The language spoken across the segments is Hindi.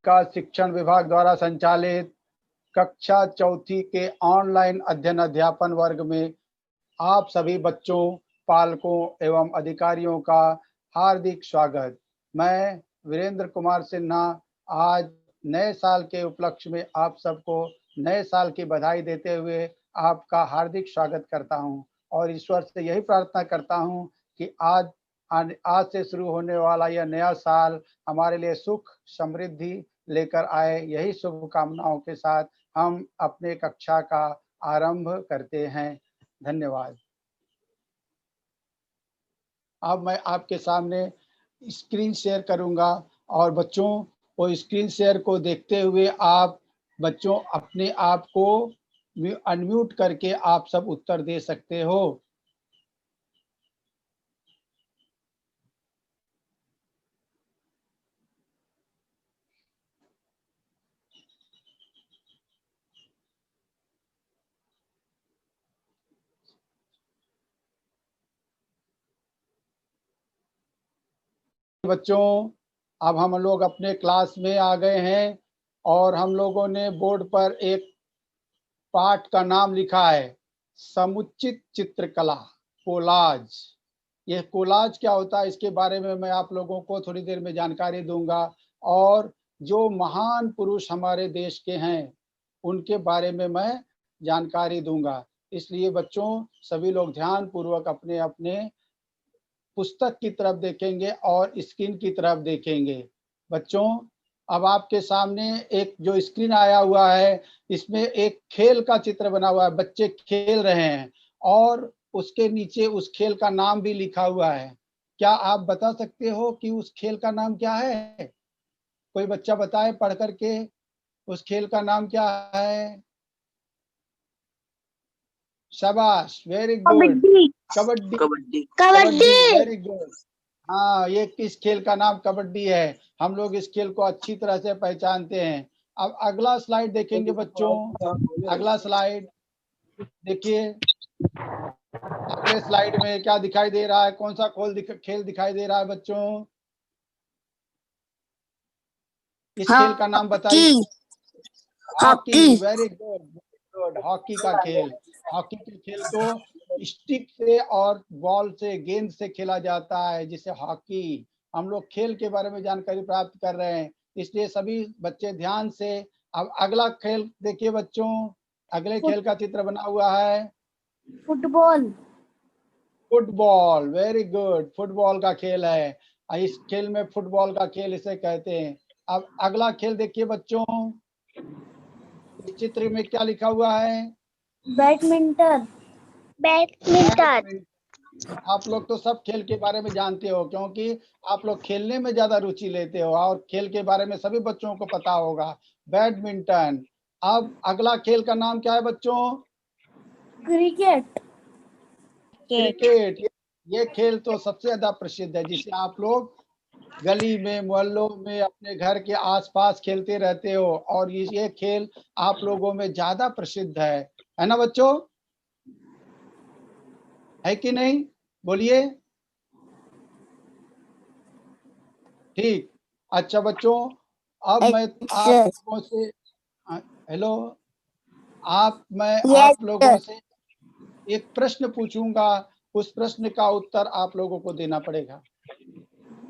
का शिक्षण विभाग द्वारा संचालित कक्षा चौथी के ऑनलाइन अध्ययन अध्यापन वर्ग में आप सभी बच्चों, पालकों एवं अधिकारियों का हार्दिक स्वागत। मैं वीरेंद्र कुमार सिन्हा आज नए साल के उपलक्ष्य में आप सबको नए साल की बधाई देते हुए आपका हार्दिक स्वागत करता हूं और ईश्वर से यही प्रार्थना करता हूं कि आज से शुरू होने वाला यह नया साल हमारे लिए सुख समृद्धि लेकर आए। यही शुभकामनाओं के साथ हम अपने कक्षा का आरंभ करते हैं। धन्यवाद। अब मैं आपके सामने स्क्रीन शेयर करूंगा और बच्चों वो स्क्रीन शेयर को देखते हुए आप बच्चों अपने आप को अनम्यूट करके आप सब उत्तर दे सकते हो। बच्चों अब हम लोग अपने क्लास में आ गए हैं और हम लोगों ने बोर्ड पर एक पाठ का नाम लिखा है समुचित चित्रकला कोलाज। यह कोलाज क्या होता है इसके बारे में मैं आप लोगों को थोड़ी देर में जानकारी दूंगा और जो महान पुरुष हमारे देश के हैं उनके बारे में मैं जानकारी दूंगा। इसलिए बच्चों सभी लोग ध्यान पूर्वक अपने अपने पुस्तक की तरफ देखेंगे और स्क्रीन की तरफ देखेंगे। बच्चों अब आपके सामने एक जो स्क्रीन आया हुआ है इसमें एक खेल का चित्र बना हुआ है। बच्चे खेल रहे हैं और उसके नीचे उस खेल का नाम भी लिखा हुआ है। क्या आप बता सकते हो कि उस खेल का नाम क्या है? कोई बच्चा बताए पढ़ करके उस खेल का नाम क्या है? शाबाश, very good. Kabaddi. Very good. हाँ, ये किस खेल का नाम कबड्डी है। हम लोग इस खेल को अच्छी तरह से पहचानते हैं। अब अगला स्लाइड देखेंगे बच्चों। अगला स्लाइड देखिए। अगले स्लाइड में क्या दिखाई दे रहा है? कौन सा खेल दिखाई दे रहा है बच्चों? इस खेल का नाम बताइए। हॉकी। Very good. हॉकी का खेल। हॉकी के खेल को स्टिक से और बॉल से गेंद से खेला जाता है जिसे हॉकी। हम लोग खेल के बारे में जानकारी प्राप्त कर रहे हैं इसलिए सभी बच्चे ध्यान से। अब अगला खेल देखिए बच्चों। अगले खेल का चित्र बना हुआ है फुटबॉल। Very good. फुटबॉल का खेल है। इस खेल में फुटबॉल का खेल इसे कहते हैं। अब अगला खेल देखिए बच्चों। इस चित्र में क्या लिखा हुआ है? बैडमिंटन। आप लोग तो सब खेल के बारे में जानते हो क्योंकि आप लोग खेलने में ज्यादा रुचि लेते हो और खेल के बारे में सभी बच्चों को पता होगा। बैडमिंटन। अब अगला खेल का नाम क्या है बच्चों? क्रिकेट। ये खेल तो सबसे ज्यादा प्रसिद्ध है जिसे आप लोग गली में मोहल्लों में अपने घर के आसपास खेलते रहते हो और ये खेल आप लोगों में ज्यादा प्रसिद्ध है ना बच्चों? है कि नहीं? बोलिए। ठीक। अच्छा बच्चों अब मैं आप लोगों से हेलो मैं आप लोगों से एक प्रश्न पूछूंगा। उस प्रश्न का उत्तर आप लोगों को देना पड़ेगा।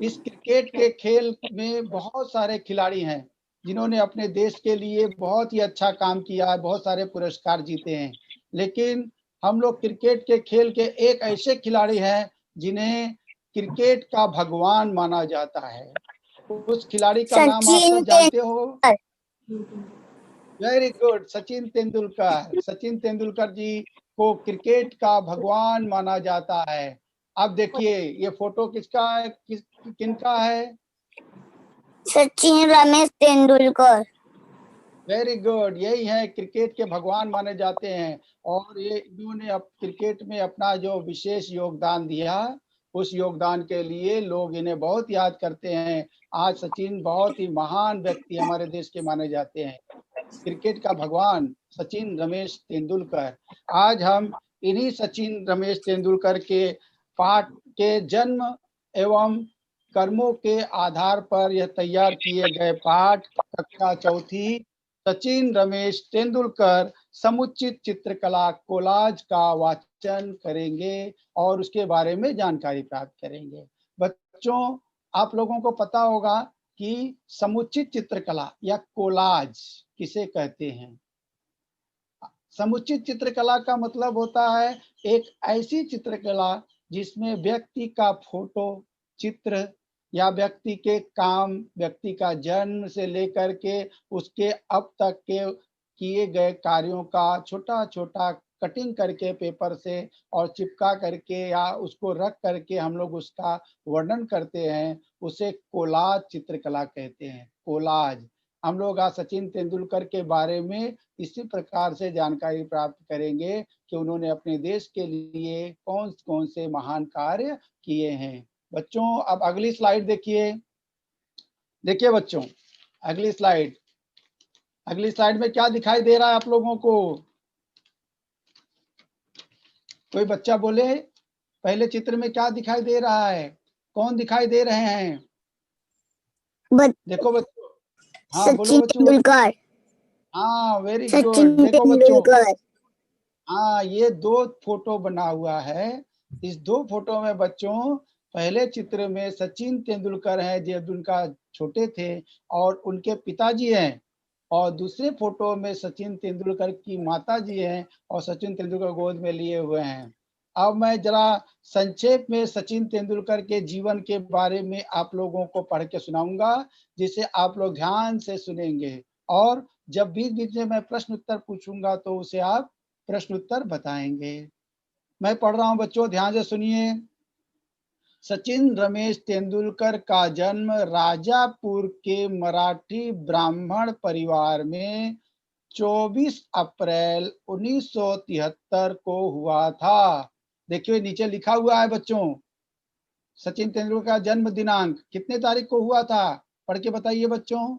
इस क्रिकेट के खेल में बहुत सारे खिलाड़ी हैं जिन्होंने अपने देश के लिए बहुत ही अच्छा काम किया है, बहुत सारे पुरस्कार जीते हैं। लेकिन हम लोग क्रिकेट के खेल के एक ऐसे खिलाड़ी हैं जिन्हें क्रिकेट का भगवान माना जाता है। उस खिलाड़ी का नाम आप सब जानते हो? Very good. सचिन तेंदुलकर। सचिन तेंदुलकर जी को क्रिकेट का भगवान माना जाता है। अब देखिए ये फोटो किसका है? किनका है? सचिन रमेश तेंदुलकर। Very good. यही है क्रिकेट के भगवान माने जाते हैं और ये इन्होंने अब क्रिकेट में अपना जो विशेष योगदान दिया उस योगदान के लिए लोग इन्हें बहुत याद करते हैं। आज सचिन बहुत ही महान व्यक्ति हमारे देश के माने जाते हैं। क्रिकेट का भगवान सचिन रमेश तेंदुलकर। आज हम इन्हीं सचिन रमेश तेंदुलकर के पाठ के जन्म एवं कर्मों के आधार पर यह तैयार किए गए पाठ कक्षा चौथी सचिन रमेश तेंदुलकर समुचित चित्रकला कोलाज का वाचन करेंगे और उसके बारे में जानकारी प्राप्त करेंगे। बच्चों, आप लोगों को पता होगा कि समुचित चित्रकला या कोलाज किसे कहते हैं। समुचित चित्रकला का मतलब होता है एक ऐसी चित्रकला जिसमें व्यक्ति का फोटो, चित्र या व्यक्ति के काम, व्यक्ति का जन्म से लेकर के उसके अब तक के किए गए कार्यों का छोटा छोटा कटिंग करके पेपर से और चिपका करके या उसको रख करके हम लोग उसका वर्णन करते हैं, उसे कोलाज चित्रकला कहते हैं। कोलाज। हम लोग आज सचिन तेंदुलकर के बारे में इसी प्रकार से जानकारी प्राप्त करेंगे कि उन्होंने अपने देश के लिए कौन कौन से महान कार्य किए हैं। बच्चों, अब अगली स्लाइड देखिए। देखिए बच्चों, अगली स्लाइड में क्या दिखाई दे रहा है आप लोगों को? कोई बच्चा बोले, पहले चित्र में क्या दिखाई दे रहा है? कौन दिखाई दे रहे हैं? देखो बच्चों। हाँ बोलो बच्चों। हाँ, वेरी गुड। देखो बच्चों, हाँ ये दो फोटो बना हुआ है। इस दो फोटो में बच्चों, पहले चित्र में सचिन तेंदुलकर हैं जब उनका छोटे थे और उनके पिताजी हैं, और दूसरे फोटो में सचिन तेंदुलकर की माता जी हैं और सचिन तेंदुलकर गोद में लिए हुए हैं। अब मैं जरा संक्षेप में सचिन तेंदुलकर के जीवन के बारे में आप लोगों को पढ़ के सुनाऊंगा, जिसे आप लोग ध्यान से सुनेंगे, और जब बीच बीच में मैं प्रश्न उत्तर पूछूंगा तो उसे आप प्रश्न उत्तर बताएंगे। मैं पढ़ रहा हूं बच्चों, ध्यान से सुनिए। सचिन रमेश तेंदुलकर का जन्म राजापुर के मराठी ब्राह्मण परिवार में 24 अप्रैल 1973 को हुआ था। देखिए नीचे लिखा हुआ है बच्चों, सचिन तेंदुलकर का जन्म दिनांक कितने तारीख को हुआ था? पढ़ के बताइए बच्चों।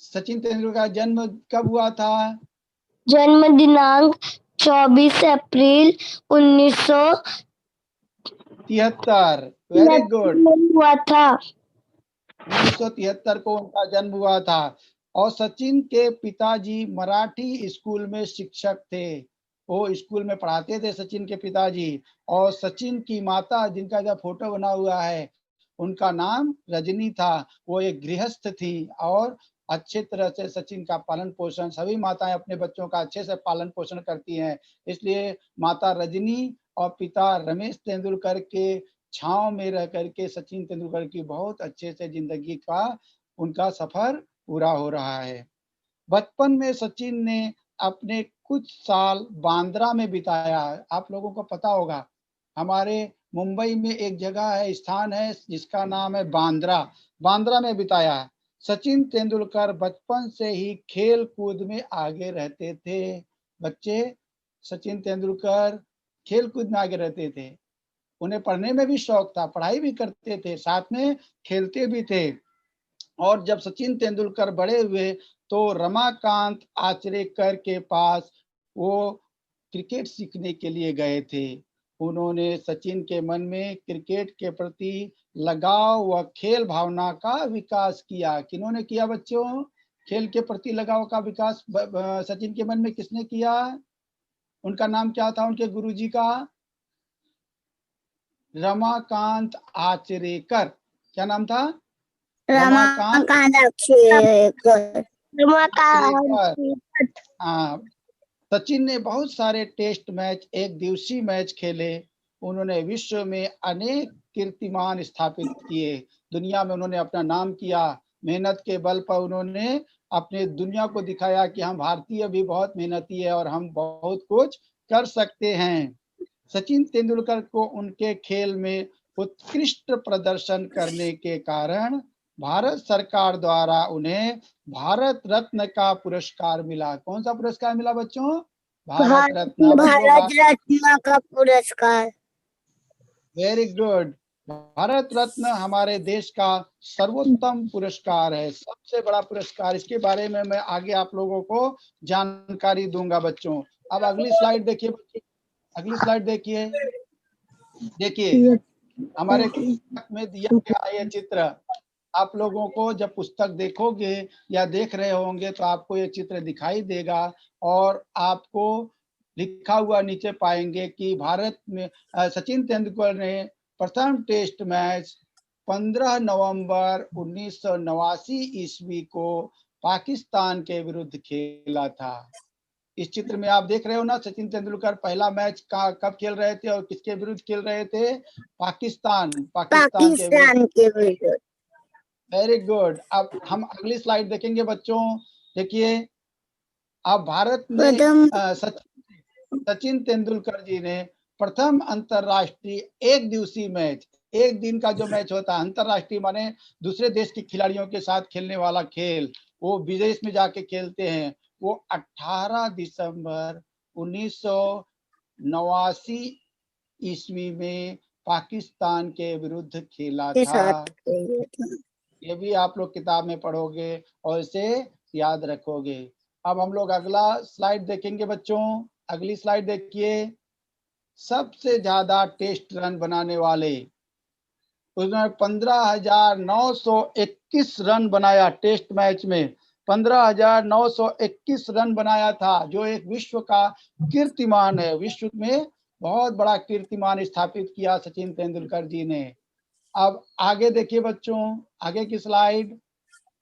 सचिन तेंदुलकर का जन्म कब हुआ था? जन्म दिनांक 24 अप्रैल 1973। Very good. हुआ था। 1973 को उनका जन्म हुआ था। और सचिन के पिताजी मराठी स्कूल में शिक्षक थे। वो स्कूल में पढ़ाते थे सचिन के पिताजी। और सचिन की माता, जिनका जो फोटो बना हुआ है, उनका नाम रजनी था। वो एक गृहस्थ थी और अच्छे तरह से सचिन का पालन पोषण, सभी माताएं अपने बच्चों का अच्छे से पालन पोषण करती हैं, इसलिए माता रजनी और पिता रमेश तेंदुलकर के छांव में रह करके सचिन तेंदुलकर की बहुत अच्छे से जिंदगी का उनका सफर पूरा हो रहा है। बचपन में सचिन ने अपने कुछ साल बांद्रा में बिताया। आप लोगों को पता होगा, हमारे मुंबई में एक जगह है, स्थान है जिसका नाम है बांद्रा। बांद्रा में बिताया। सचिन तेंदुलकर बचपन से ही खेल कूद में आगे रहते थे। बच्चे, सचिन तेंदुलकर खेल कूद में आगे रहते थे। उन्हें पढ़ने में भी शौक था, पढ़ाई भी करते थे, साथ में खेलते भी थे। और जब सचिन तेंदुलकर बड़े हुए तो रमाकांत आचरेकर के पास वो क्रिकेट सीखने के लिए गए थे। उन्होंने सचिन के मन में क्रिकेट के प्रति लगाव व खेल भावना का विकास किया। किन्होंने किया बच्चों? खेल के प्रति लगाव का विकास सचिन के मन में किसने किया? उनका नाम क्या था उनके गुरुजी का? रमाकांत आचरेकर। क्या नाम था? रमाकांत आचरेकर। हाँ, सचिन ने बहुत सारे टेस्ट मैच, एक दिवसीय मैच खेले। उन्होंने विश्व में अनेक कीर्तिमान स्थापित किए। दुनिया में उन्होंने अपना नाम किया। मेहनत के बल पर उन्होंने अपने दुनिया को दिखाया कि हम भारतीय भी बहुत मेहनती है और हम बहुत कुछ कर सकते हैं। सचिन तेंदुलकर को उनके खेल में उत्कृष्ट प्रदर्शन करने के कारण भारत सरकार द्वारा उन्हें भारत रत्न का पुरस्कार मिला। कौन सा पुरस्कार मिला बच्चों? भारत रत्न। भारत रत्न का पुरस्कार। Very good. भारत रत्न हमारे देश का सर्वोत्तम पुरस्कार है, सबसे बड़ा पुरस्कार। इसके बारे में मैं आगे आप लोगों को जानकारी दूंगा बच्चों। अब अगली स्लाइड देखिए बच्चों, अगली स्लाइड देखिए। देखिए हमारे पुस्तक में दिया गया ये चित्र आप लोगों को जब पुस्तक देखोगे या देख रहे होंगे तो आपको ये चित्र दिखाई देगा और आपको लिखा हुआ नीचे पाएंगे कि भारत में सचिन तेंदुलकर ने प्रथम टेस्ट मैच 15 नवंबर 1989 ईस्वी को पाकिस्तान के विरुद्ध खेला था। इस चित्र में आप देख रहे हो ना, सचिन तेंदुलकर पहला मैच कब खेल रहे थे और किसके विरुद्ध खेल रहे थे? पाकिस्तान के विरुद्ध। Very good. अब हम अगली स्लाइड देखेंगे बच्चों। देखिए, अब भारत में सचिन तेंदुलकर जी ने प्रथम अंतरराष्ट्रीय एक दिवसीय मैच, एक दिन का जो मैच होता है, अंतरराष्ट्रीय माने दूसरे देश के खिलाड़ियों के साथ खेलने वाला खेल, वो विदेश में जाके खेलते हैं, वो 18 दिसंबर 1989 ईस्वी में पाकिस्तान के विरुद्ध खेला था। ये भी आप लोग किताब में पढ़ोगे और इसे याद रखोगे। अब हम लोग अगला स्लाइड देखेंगे बच्चों। अगली स्लाइड देखिए। सबसे ज्यादा टेस्ट रन बनाने वाले, उसने 15,921 रन बनाया टेस्ट मैच में। 15,921 रन बनाया था, जो एक विश्व का कीर्तिमान है। विश्व में बहुत बड़ा कीर्तिमान स्थापित किया सचिन तेंदुलकर जी ने। अब आगे देखिए बच्चों, आगे की स्लाइड।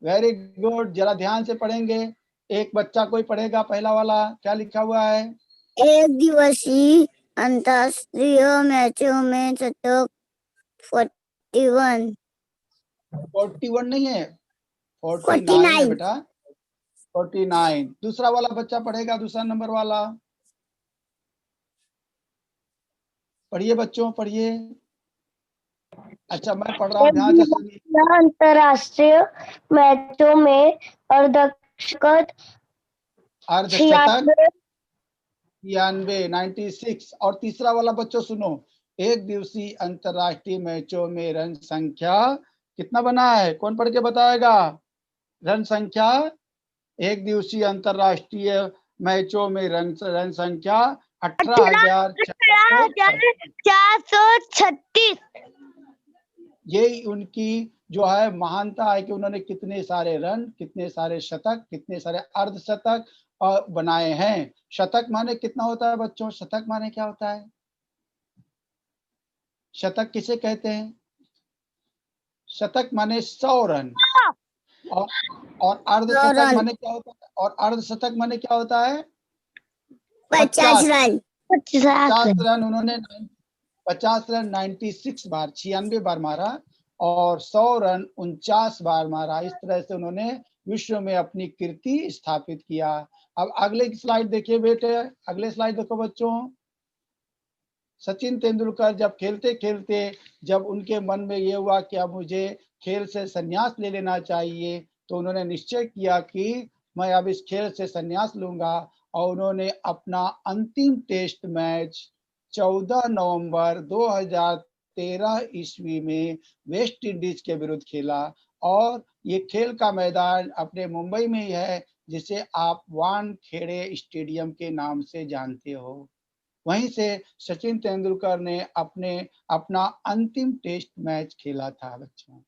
वेरी गुड, जरा ध्यान से पढ़ेंगे। एक बच्चा कोई पढ़ेगा, पहला वाला क्या लिखा हुआ है? एक दिवसीय अंतरराष्ट्रीय मैचों में शतक 41 नहीं है, 49 है बेटा, 49। दूसरा वाला बच्चा पढ़ेगा, दूसरा नंबर वाला पढ़िए बच्चों, पढ़िए। अच्छा, मैं पढ़ रहा हूँ, ध्यान से सुनिए। अंतरराष्ट्रीय मैचों में अर्धशतक 96। और तीसरा वाला बच्चों सुनो, एक दिवसीय अंतरराष्ट्रीय मैचों में रन संख्या कितना बना है? कौन पढ़ के बताएगा? रन संख्या, एक दिवसीय अंतरराष्ट्रीय मैचों में रन संख्या 18,436। यही उनकी जो है महानता है कि उन्होंने कितने सारे रन, कितने सारे शतक, कितने सारे अर्धशतक बनाए हैं। शतक माने कितना होता है बच्चों? शतक माने क्या होता है? शतक किसे कहते हैं? शतक माने 100 रन। और अर्धशतक माने क्या होता है? और अर्धशतक माने क्या होता है? 50 रन। 50 रन उन्होंने 50 रन 96 बार, 96 बार मारा और 100 रन 49 बार मारा। इस तरह से उन्होंने विश्व में अपनी कीर्ति स्थापित किया। अब अगले स्लाइड देखिए बेटे, अगले स्लाइड देखो बच्चों। सचिन तेंदुलकर जब खेलते खेलते जब उनके मन में ये हुआ कि अब मुझे खेल से संन्यास ले लेना चाहिए, तो उन्होंने निश्चय किया कि मैं अब इस खेल से संन्यास लूंगा। और उन्होंने अपना अंतिम टेस्ट मैच 14 नवंबर 2013 ईस्वी में वेस्ट इंडीज के विरुद्ध खेला। और ये खेल का मैदान अपने मुंबई में ही है, जिसे आप वानखेड़े स्टेडियम के नाम से जानते हो। वहीं से सचिन तेंदुलकर ने अपना अंतिम टेस्ट मैच खेला था बच्चों।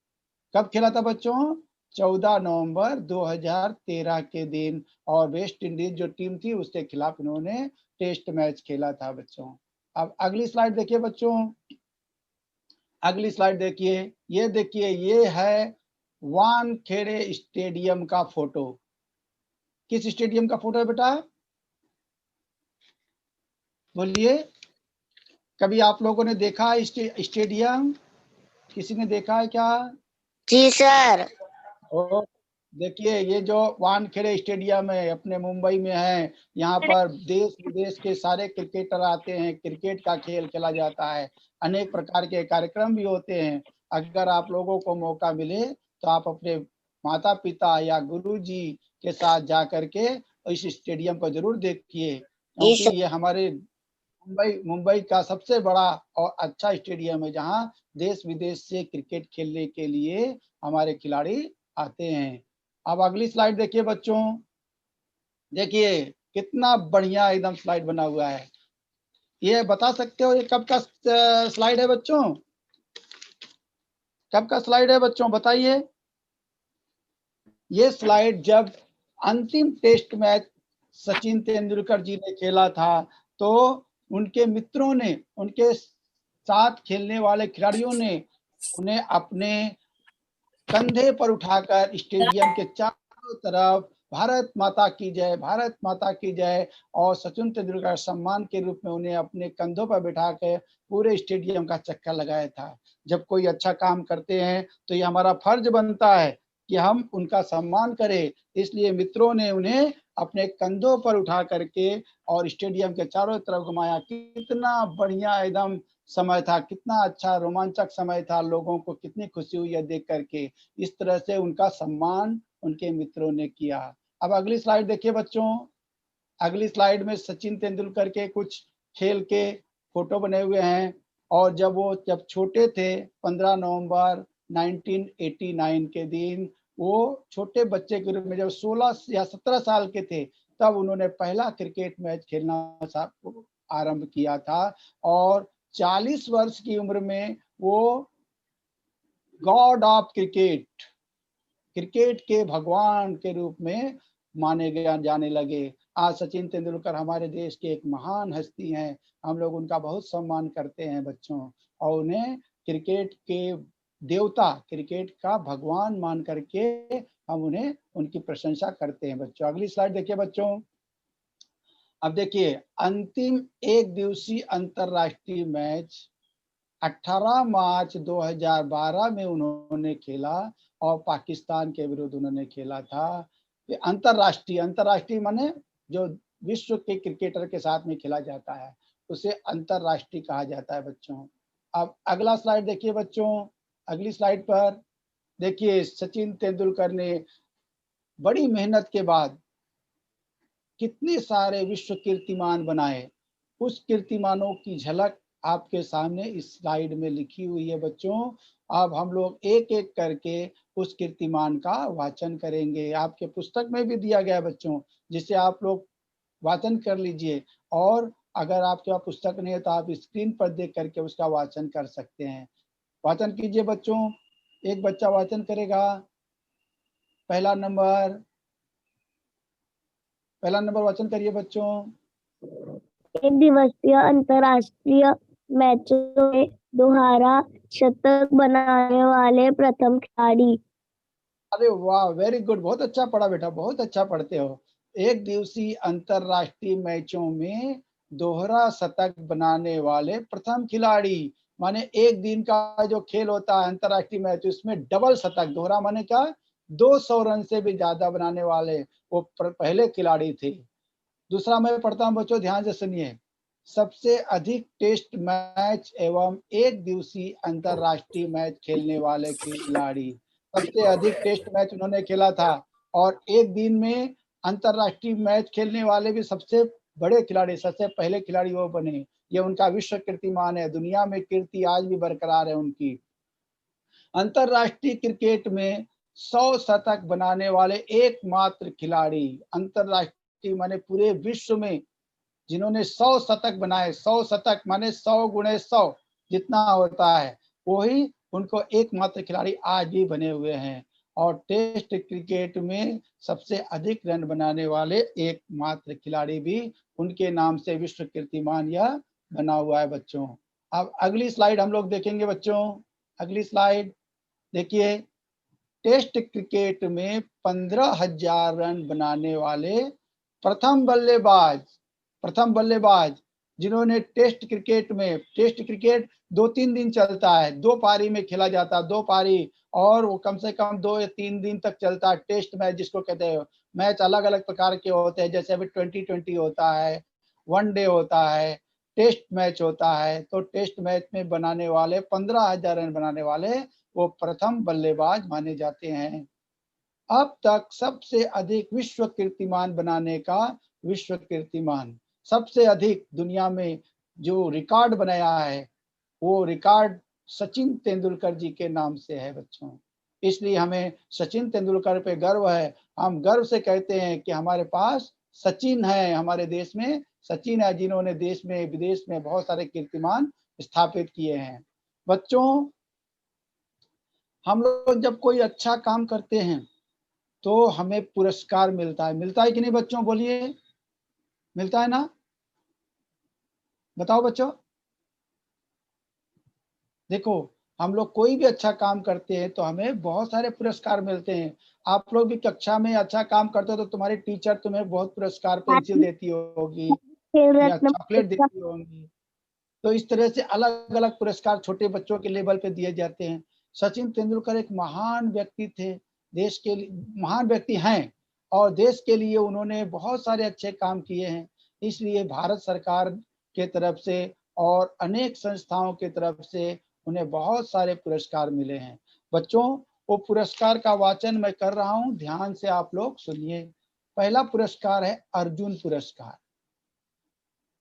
कब खेला था बच्चों? 14 नवंबर 2013 के दिन। और वेस्ट इंडीज जो टीम थी उसके खिलाफ इन्होंने टेस्ट मैच खेला था बच्चों। अब अगली स्लाइड देखिए बच्चों, अगली स्लाइड देखिए। ये देखिए, ये है वानखेड़े स्टेडियम का फोटो। किस स्टेडियम का फोटो है बेटा? बोलिए, कभी आप लोगों ने देखा है स्टेडियम? किसी ने देखा है क्या? जी सर। ओ, देखिए, ये जो वानखेड़े स्टेडियम है अपने मुंबई में है। यहाँ पर देश विदेश के सारे क्रिकेटर आते हैं, क्रिकेट का खेल खेला जाता है, अनेक प्रकार के कार्यक्रम भी होते हैं। अगर आप लोगों को मौका मिले तो आप अपने माता पिता या गुरुजी के साथ जा करके इस स्टेडियम को जरूर देखिए, क्योंकि ये हमारे मुंबई का सबसे बड़ा और अच्छा स्टेडियम है, जहां देश विदेश से क्रिकेट खेलने के लिए हमारे खिलाड़ी आते हैं। अब अगली स्लाइड देखिए बच्चों। देखिए कितना बढ़िया एकदम स्लाइड बना हुआ है। ये बता सकते हो ये कब का स्लाइड है बच्चों? कब का स्लाइड है बच्चों बताइए? ये स्लाइड जब अंतिम टेस्ट मैच सचिन तेंदुलकर जी ने खेला था, तो उनके मित्रों ने, उनके साथ खेलने वाले खिलाड़ियों ने उन्हें अपने कंधे पर उठाकर स्टेडियम के चारों तरफ भारत माता की जय, भारत माता की जय और सचिन तेंदुलकर सम्मान के रूप में उन्हें अपने कंधों पर बिठा के पूरे स्टेडियम का चक्कर लगाया था। जब कोई अच्छा काम करते हैं तो ये हमारा फर्ज बनता है कि हम उनका सम्मान करें। इसलिए मित्रों ने उन्हें अपने कंधों पर उठा करके और स्टेडियम के चारों तरफ घुमाया। कितना बढ़िया एकदम समय था, कितना अच्छा रोमांचक समय था, लोगों को कितनी खुशी हुई है देख करके। इस तरह से उनका सम्मान उनके मित्रों ने किया। अब अगली स्लाइड देखिए बच्चों। अगली स्लाइड में सचिन तेंदुलकर के कुछ खेल के फोटो बने हुए हैं और जब छोटे थे 15 नवंबर 1989 के दिन वो छोटे बच्चे के रूप में जब 16 या 17 साल के थे, तब उन्होंने पहला क्रिकेट मैच खेलना आरंभ किया था और 40 वर्ष की उम्र में वो गॉड ऑफ क्रिकेट, क्रिकेट के भगवान के रूप में माने जाने लगे। आज सचिन तेंदुलकर हमारे देश के एक महान हस्ती हैं। हम लोग उनका बहुत सम्मान करते हैं बच्चों और उन्हें क्रिकेट के देवता, क्रिकेट का भगवान मान करके हम उन्हें उनकी प्रशंसा करते हैं बच्चों। अगली स्लाइड देखिए बच्चों। अब देखिए अंतिम एक दिवसीय अंतरराष्ट्रीय मैच 18 मार्च 2012 में उन्होंने खेला और पाकिस्तान के विरुद्ध उन्होंने खेला था। अंतरराष्ट्रीय माने जो विश्व के क्रिकेटर के साथ में खेला जाता है उसे अंतरराष्ट्रीय कहा जाता है बच्चों। अब अगला स्लाइड देखिए बच्चों। अगली स्लाइड पर देखिए सचिन तेंदुलकर ने बड़ी मेहनत के बाद कितने सारे विश्व कीर्तिमान बनाए। उस कीर्तिमानों की झलक आपके सामने इस स्लाइड में लिखी हुई है बच्चों। अब हम लोग एक एक करके उस कीर्तिमान का वाचन करेंगे। आपके पुस्तक में भी दिया गया है बच्चों, जिसे आप लोग वाचन कर लीजिए और अगर आपके पास पुस्तक नहीं है तो आप स्क्रीन पर देख करके उसका वाचन कर सकते हैं। वाचन कीजिए बच्चों। एक बच्चा वाचन करेगा। पहला नंबर वाचन करिए बच्चों। एक दिवसीय अंतर्राष्ट्रीय मैचों में दोहरा शतक बनाने वाले प्रथम खिलाड़ी। अरे वाह, वेरी गुड, बहुत अच्छा पढ़ा बेटा, बहुत अच्छा पढ़ते हो। एक दिवसीय अंतरराष्ट्रीय मैचों में दोहरा शतक बनाने वाले प्रथम खिलाड़ी, माने एक दिन का जो खेल होता है अंतरराष्ट्रीय मैच, उसमें डबल शतक, दोहरा माने क्या, 200 रन से भी ज्यादा बनाने वाले वो पहले खिलाड़ी थे। दूसरा मैं पढ़ता हूं बच्चों, ध्यान से सुनिए। सबसे अधिक टेस्ट मैच एवं एक दिवसीय अंतरराष्ट्रीय मैच खेलने वाले खिलाड़ी, सबसे अधिक टेस्ट मैच उन्होंने खेला था और एक दिन में अंतरराष्ट्रीय मैच खेलने वाले भी सबसे बड़े खिलाड़ी, सबसे पहले खिलाड़ी वो बने। ये उनका विश्व कीर्तिमान है, दुनिया में कीर्ति आज भी बरकरार है उनकी। अंतरराष्ट्रीय क्रिकेट में 100 शतक बनाने वाले एकमात्र खिलाड़ी, अंतरराष्ट्रीय माने पूरे विश्व में जिन्होंने 100 शतक बनाए, 100 शतक माने 100 गुणे 100 जितना होता है, वही उनको एकमात्र खिलाड़ी आज भी बने हुए हैं। और टेस्ट क्रिकेट में सबसे अधिक रन बनाने वाले एकमात्र खिलाड़ी भी उनके नाम से विश्व कीर्तिमान यह बना हुआ है बच्चों। अब अगली स्लाइड हम लोग देखेंगे बच्चों। अगली स्लाइड देखिए। टेस्ट क्रिकेट में 15,000 रन बनाने वाले प्रथम बल्लेबाज जिन्होंने टेस्ट क्रिकेट 2-3 दिन चलता है, 2 पारी में खेला जाता है, 2 पारी और वो कम से कम 2 या 3 दिन तक चलता है टेस्ट मैच जिसको कहते हैं। मैच अलग अलग प्रकार के होते हैं, जैसे अभी 2020 होता है, वनडे होता है, टेस्ट मैच होता है। तो टेस्ट मैच में बनाने वाले 15,000 रन बनाने वाले वो प्रथम बल्लेबाज माने जाते हैं। अब तक सबसे अधिक विश्व कीर्तिमान बनाने का विश्व कीर्तिमान, सबसे अधिक दुनिया में जो रिकॉर्ड बनाया है वो रिकॉर्ड सचिन तेंदुलकर जी के नाम से है बच्चों। इसलिए हमें सचिन तेंदुलकर पे गर्व है। हम गर्व से कहते हैं कि हमारे पास सचिन है, हमारे देश में सचिन है, जिन्होंने देश में विदेश में बहुत सारे कीर्तिमान स्थापित किए हैं। बच्चों हम लोग जब कोई अच्छा काम करते हैं तो हमें पुरस्कार मिलता है कि नहीं बच्चों? बोलिए, मिलता है ना? बताओ बच्चों। देखो, हम लोग कोई भी अच्छा काम करते हैं तो हमें बहुत सारे पुरस्कार मिलते हैं। आप लोग भी कक्षा में अच्छा काम करते हो तो तुम्हारी टीचर तुम्हें बहुत पुरस्कार, पेंसिल देती होगी खेल या रत्न चॉकलेट पुरस्कार, देती होंगी। तो इस तरह से अलग-अलग पुरस्कार छोटे बच्चों के लेवल पे दिए जाते हैं। सचिन तेंदुलकर एक महान व्यक्ति थे, देश के लिए महान व्यक्ति हैं और देश के लिए उन्होंने बहुत सारे अच्छे काम किए हैं। इसलिए भारत सरकार के तरफ से और अनेक संस्थाओं की तरफ से उन्हें बहुत सारे पुरस्कार मिले हैं। बच्चों, वो पुरस्कार का वाचन मैं कर रहा हूँ, ध्यान से आप लोग सुनिए। पहला पुरस्कार है अर्जुन पुरस्कार।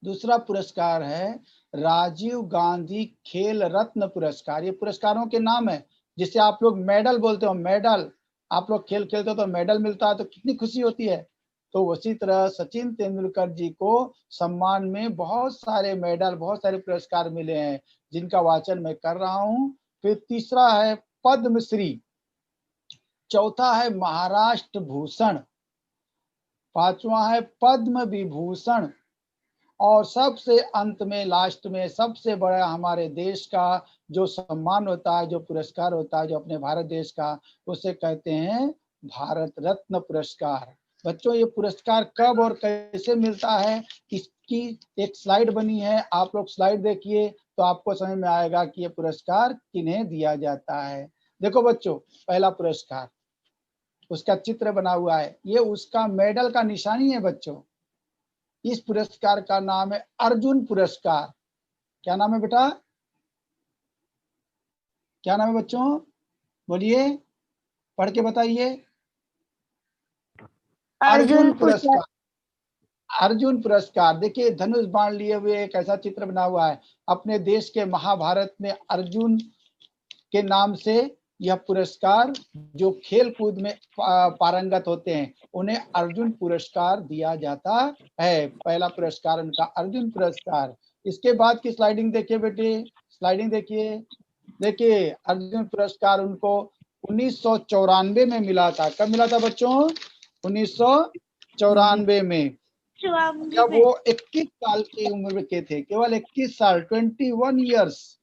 दूसरा पुरस्कार है राजीव गांधी खेल रत्न पुरस्कार। ये पुरस्कारों के नाम है, जिसे आप लोग मेडल बोलते हो, मेडल। आप लोग खेल खेलते हो तो मेडल मिलता है तो कितनी खुशी होती है। तो उसी तरह सचिन तेंदुलकर जी को सम्मान में बहुत सारे मेडल, बहुत सारे पुरस्कार मिले हैं, जिनका वाचन मैं कर रहा हूँ। फिर तीसरा है पद्मश्री, चौथा है महाराष्ट्र भूषण, पांचवा है पद्म विभूषण और सबसे अंत में, लास्ट में, सबसे बड़ा हमारे देश का जो सम्मान होता है, जो पुरस्कार होता है, जो अपने भारत देश का, उसे कहते हैं भारत रत्न पुरस्कार। बच्चों, ये पुरस्कार कब और कैसे मिलता है, इसकी एक स्लाइड बनी है, आप लोग स्लाइड देखिए तो आपको समझ में आएगा कि ये पुरस्कार किन्हें दिया जाता है। देखो बच्चों, पहला पुरस्कार, उसका चित्र बना हुआ है, ये उसका मेडल का निशानी है बच्चों। इस पुरस्कार का नाम है अर्जुन पुरस्कार। क्या नाम है बेटा? क्या नाम है बच्चों? बोलिए, पढ़ के बताइए। अर्जुन पुरस्कार। अर्जुन पुरस्कार, देखिए धनुष बाण लिए हुए एक ऐसा चित्र बना हुआ है। अपने देश के महाभारत में अर्जुन के नाम से यह पुरस्कार, जो खेल कूद में पारंगत होते हैं, उन्हें अर्जुन पुरस्कार दिया जाता है। पहला पुरस्कार उनका अर्जुन पुरस्कार। इसके बाद की स्लाइडिंग देखिए बेटे, स्लाइडिंग देखिए। देखिए, अर्जुन पुरस्कार उनको 1994 में मिला था। कब मिला था बच्चों? 1994 में, जब वो 21 साल की उम्र के थे, केवल 21 साल, 21 ईयर्स।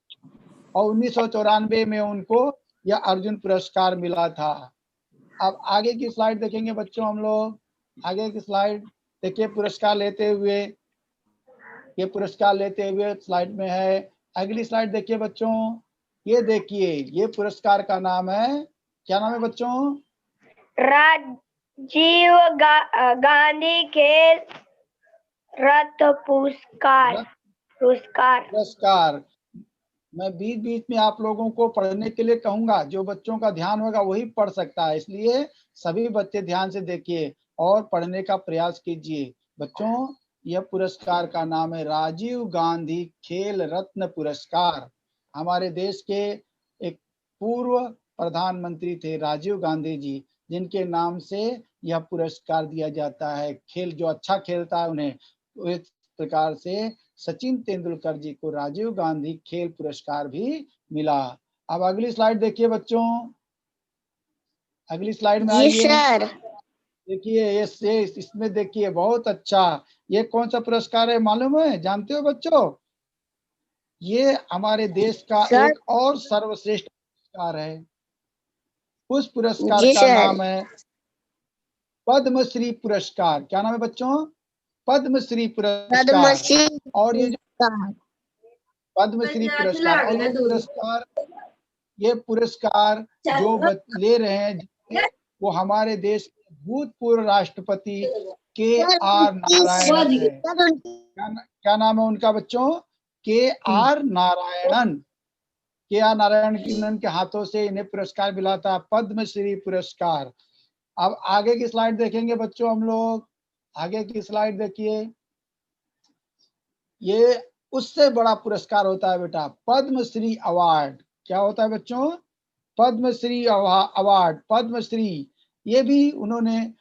और 1994 में उनको यह अर्जुन पुरस्कार मिला था। अब आगे की स्लाइड देखेंगे बच्चों हम लोग। आगे की स्लाइड देखिए, पुरस्कार लेते हुए, ये पुरस्कार लेते हुए स्लाइड में है। अगली स्लाइड देखिए बच्चों, ये देखिए, ये पुरस्कार का नाम है, क्या नाम है बच्चों? राजीव गांधी खेल रत्न पुरस्कार। पुरस्कार। मैं बीच बीच में आप लोगों को पढ़ने के लिए कहूंगा, जो बच्चों का ध्यान होगा वही पढ़ सकता है, इसलिए सभी बच्चे ध्यान से देखिए और पढ़ने का प्रयास कीजिए। बच्चों, यह पुरस्कार का नाम है राजीव गांधी खेल रत्न पुरस्कार। हमारे देश के एक पूर्व प्रधानमंत्री थे राजीव गांधी जी, जिनके नाम से यह पुरस्कार दिया जाता है। खेल, जो अच्छा खेलता है उन्हें, तो इस प्रकार से सचिन तेंदुलकर जी को राजीव गांधी खेल पुरस्कार भी मिला। अब अगली स्लाइड देखिए बच्चों, अगली स्लाइड में आइए। देखिए, ये इसमें देखिए, बहुत अच्छा, ये कौन सा पुरस्कार है मालूम है, जानते हो बच्चों? ये हमारे देश का एक और सर्वश्रेष्ठ पुरस्कार है। उस पुरस्कार का नाम है पद्मश्री पुरस्कार। क्या नाम है बच्चों? पद्मश्री पुरस्कार। और ये जो पद्मश्री पुरस्कार, और ये पुरस्कार जो ले रहे हैं, वो हमारे देश के भूतपूर्व राष्ट्रपति KR नारायणन है। क्या नाम है उनका बच्चों? KR नारायणन। KR नारायणन के हाथों से इन्हें पुरस्कार मिला था, पद्मश्री पुरस्कार। अब आगे की स्लाइड देखेंगे बच्चों हम लोग। आगे की स्लाइड देखिए, ये उससे बड़ा पुरस्कार होता है बेटा, पद्मश्री अवार्ड। क्या होता है बच्चों? पद्मश्री अवार्ड, पद्मश्री। ये भी उन्होंने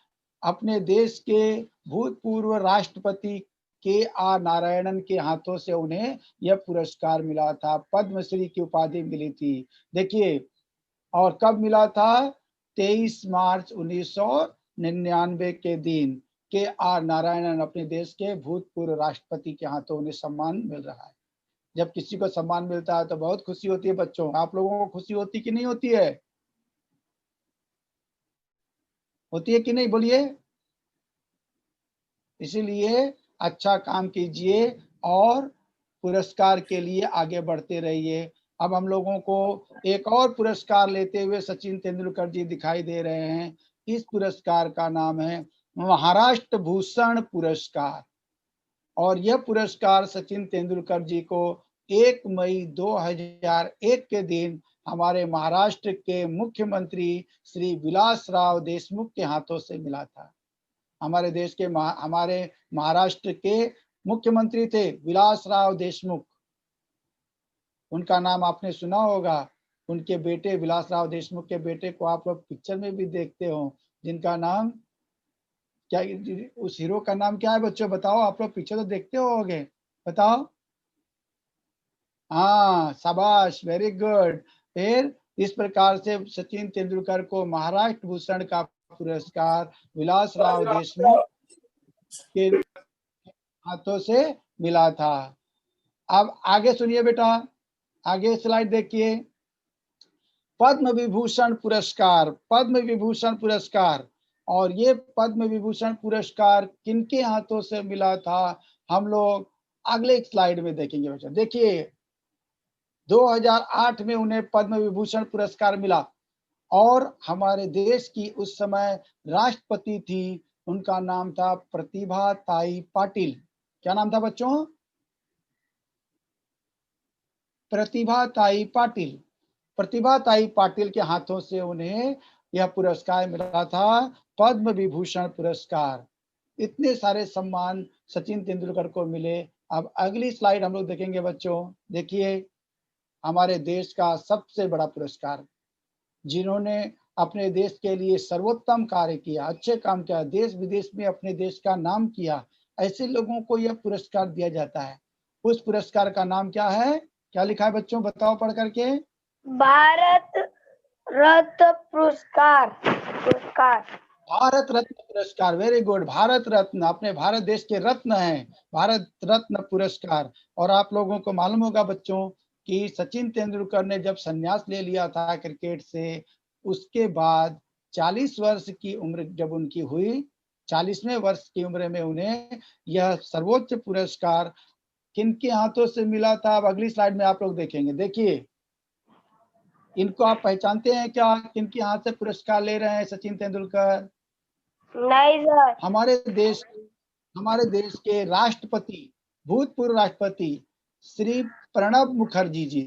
अपने देश के भूतपूर्व राष्ट्रपति KR नारायणन के हाथों से उन्हें यह पुरस्कार मिला था, पद्मश्री की उपाधि मिली थी। देखिए, और कब मिला था? 23 मार्च 1999 के दिन KR नारायणन अपने देश के भूतपूर्व राष्ट्रपति के हाथों उन्हें सम्मान मिल रहा है। जब किसी को सम्मान मिलता है तो बहुत खुशी होती है बच्चों। आप लोगों को खुशी होती कि नहीं होती है? होती है कि नहीं, बोलिए। इसीलिए अच्छा काम कीजिए और पुरस्कार के लिए आगे बढ़ते रहिए। अब हम लोगों को एक और पुरस्कार लेते हुए सचिन तेंदुलकर जी दिखाई दे रहे हैं। इस पुरस्कार का नाम है महाराष्ट्र भूषण पुरस्कार और यह पुरस्कार सचिन तेंदुलकर जी को 1 मई 2001 के दिन हमारे महाराष्ट्र के मुख्यमंत्री श्री विलासराव देशमुख के हाथों से मिला था। हमारे देश के हमारे महाराष्ट्र के मुख्यमंत्री थे विलासराव देशमुख। उनका नाम आपने सुना होगा। उनके बेटे विलासराव देशमुख के बेटे को आप लोग पिक्चर में भी देखते हो, जिनका नाम क्या, उस हीरो का नाम क्या है बच्चों? बताओ, आप लोग पिक्चर तो देखते होगे, बताओ। हाँ, शाबाश, वेरी गुड। फिर इस प्रकार से सचिन तेंदुलकर को महाराष्ट्र भूषण का पुरस्कार विलासराव देशमुख के हाथों से मिला था। अब आगे सुनिए बेटा, आगे स्लाइड देखिए। पद्म विभूषण पुरस्कार, पद्म विभूषण पुरस्कार, और ये पद्म विभूषण पुरस्कार किनके हाथों से मिला था हम लोग अगले स्लाइड में देखेंगे बच्चा। देखिए 2008 में उन्हें पद्म विभूषण पुरस्कार मिला और हमारे देश की उस समय राष्ट्रपति थी, उनका नाम था प्रतिभा ताई पाटिल। क्या नाम था बच्चों? प्रतिभा ताई पाटिल। प्रतिभा ताई पाटिल के हाथों से उन्हें यह पुरस्कार मिला था, पद्म विभूषण पुरस्कार। इतने सारे सम्मान सचिन तेंदुलकर को मिले। अब अगली स्लाइड हम लोग देखेंगे बच्चों। देखिए हमारे देश का सबसे बड़ा पुरस्कार, जिन्होंने अपने देश के लिए सर्वोत्तम कार्य किया, अच्छे काम किया, देश विदेश में अपने देश का नाम किया, ऐसे लोगों को यह पुरस्कार दिया जाता है। उस पुरस्कार का नाम क्या है? क्या लिखा है बच्चों, बताओ पढ़ करके। भारत रत्न पुरस्कार। पुरस्कार भारत रत्न पुरस्कार, वेरी गुड। भारत रत्न, अपने भारत देश के रत्न हैं, भारत रत्न पुरस्कार। और आप लोगों को मालूम होगा बच्चों कि सचिन तेंदुलकर ने जब संन्यास ले लिया था क्रिकेट से, उसके बाद 40 वर्ष की उम्र जब उनकी हुई, 40वें वर्ष की उम्र में उन्हें यह सर्वोच्च पुरस्कार किनके हाथों से मिला था? अब अगली स्लाइड में आप लोग देखेंगे। देखिए इनको आप पहचानते हैं क्या, किनके हाथ से पुरस्कार ले रहे हैं सचिन तेंदुलकर? नहीं सर। हमारे देश के राष्ट्रपति, भूतपूर्व राष्ट्रपति श्री प्रणब मुखर्जी जी,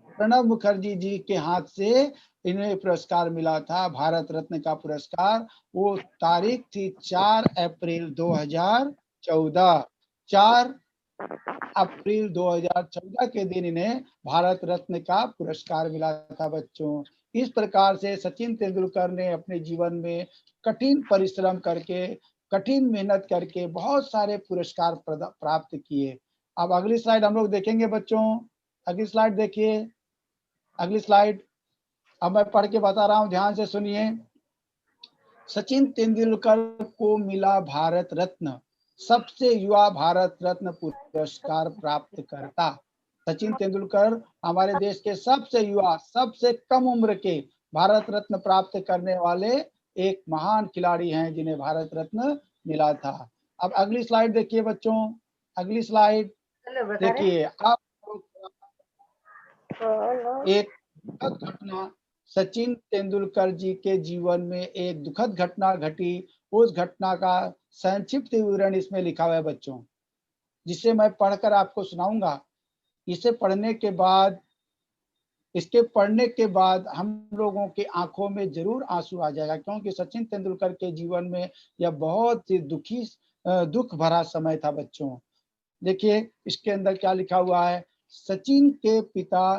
प्रणब मुखर्जी जी के हाथ से इन्हें पुरस्कार मिला था, भारत रत्न का पुरस्कार। वो तारीख थी 4 अप्रैल 2014। 4 अप्रैल 2014 के दिन इन्हें भारत रत्न का पुरस्कार मिला था बच्चों। इस प्रकार से सचिन तेंदुलकर ने अपने जीवन में कठिन परिश्रम करके, कठिन मेहनत करके बहुत सारे पुरस्कार प्राप्त किए। अब अगली स्लाइड हम लोग देखेंगे बच्चों। अगली स्लाइड देखिए, अगली स्लाइड। अब मैं पढ़ के बता रहा हूं, ध्यान से सुनिए। सचिन तेंदुलकर को मिला भारत रत्न, सबसे युवा भारत रत्न पुरस्कार प्राप्त करता। सचिन तेंदुलकर हमारे देश के सबसे युवा, सबसे कम उम्र के भारत रत्न प्राप्त करने वाले एक महान खिलाड़ी हैं, जिन्हें भारत रत्न मिला था। अब अगली स्लाइड देखिए बच्चों, अगली स्लाइड देखिए। आप एक दुखद घटना, सचिन तेंदुलकर जी के जीवन में एक दुखद घटना घटी, उस घटना का संक्षिप्त विवरण इसमें लिखा हुआ है बच्चों, जिसे मैं पढ़कर आपको सुनाऊंगा। इसे पढ़ने के बाद, इसके पढ़ने के बाद हम लोगों की आंखों में जरूर आंसू आ जाएगा, क्योंकि सचिन तेंदुलकर के जीवन में यह बहुत ही दुख भरा समय था बच्चों। देखिए इसके अंदर क्या लिखा हुआ है। सचिन के पिता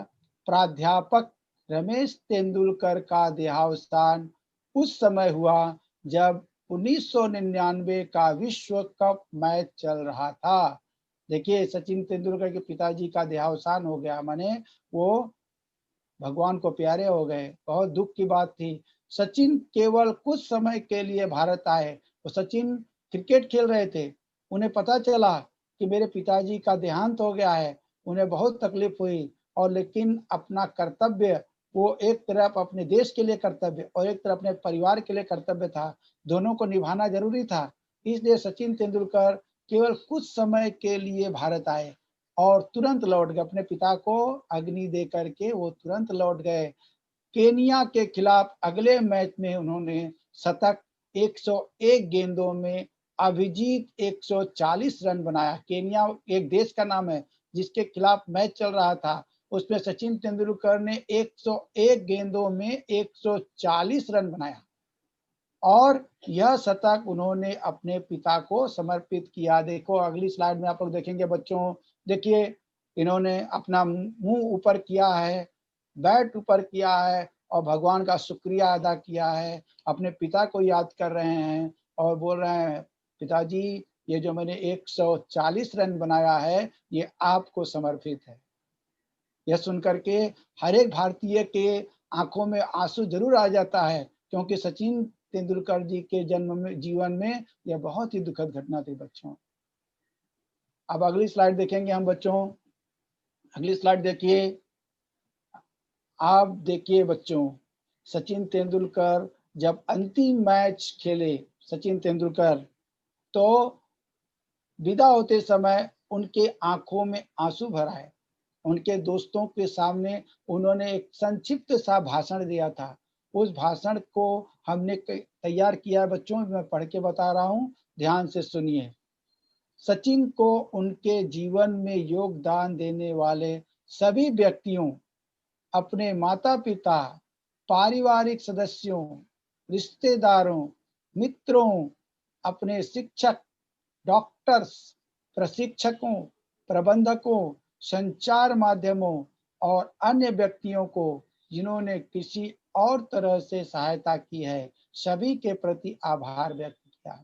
प्राध्यापक रमेश तेंदुलकर का देहावसान उस समय हुआ जब 1999 का विश्व कप मैच चल रहा था। देखिए सचिन तेंदुलकर के पिताजी का देहावसान हो गया, माने वो भगवान को प्यारे हो गए। बहुत दुख की बात थी। सचिन केवल कुछ समय के लिए भारत आए। तो सचिन क्रिकेट खेल रहे थे, उन्हें पता चला कि मेरे पिताजी का देहांत हो गया है। उन्हें बहुत तकलीफ हुई, और लेकिन अपना कर्तव्य, वो एक तरफ अपने देश के लिए कर्तव्य और एक तरफ अपने परिवार के लिए कर्तव्य था, दोनों को निभाना जरूरी था। इसलिए सचिन तेंदुलकर केवल कुछ समय के लिए भारत आए और तुरंत लौट गए। अपने पिता को अग्नि दे करके वो तुरंत लौट गए। केनिया के खिलाफ अगले मैच में उन्होंने शतक, 101 गेंदों में अभिजीत 140 रन बनाया। केनिया एक देश का नाम है जिसके खिलाफ मैच चल रहा था। उसमें सचिन तेंदुलकर ने 101 गेंदों में 140 रन बनाया, और यह शतक उन्होंने अपने पिता को समर्पित किया। देखो अगली स्लाइड में आप लोग देखेंगे बच्चों, देखिए इन्होंने अपना मुंह ऊपर किया है, बैट ऊपर किया है, और भगवान का शुक्रिया अदा किया है, अपने पिता को याद कर रहे हैं और बोल रहे हैं, पिताजी ये जो मैंने 140 रन बनाया है ये आपको समर्पित है। यह सुनकर के हर एक भारतीय के आंखों में आंसू जरूर आ जाता है, क्योंकि सचिन तेंदुलकर जी के जीवन में यह बहुत ही दुखद घटना थी बच्चों। अब अगली स्लाइड देखेंगे हम बच्चों। अगली स्लाइड देखिए। आप देखिए बच्चों, सचिन तेंदुलकर जब अंतिम मैच खेले, सचिन तेंदुलकर, तो विदा होते समय उनके आंखों में आंसू भर आए। उनके दोस्तों के सामने उन्होंने एक संक्षिप्त सा भाषण दिया था। उस भाषण को हमने तैयार किया है बच्चों, मैं पढ़ के बता रहा हूँ, ध्यान से सुनिए। सचिन को उनके जीवन में योगदान देने वाले सभी व्यक्तियों, अपने माता पिता, पारिवारिक सदस्यों, रिश्तेदारों, मित्रों, अपने शिक्षक, डॉक्टर्स, प्रशिक्षकों, प्रबंधकों, संचार माध्यमों और अन्य व्यक्तियों को जिन्होंने किसी और तरह से सहायता की है, सभी के प्रति आभार व्यक्त किया।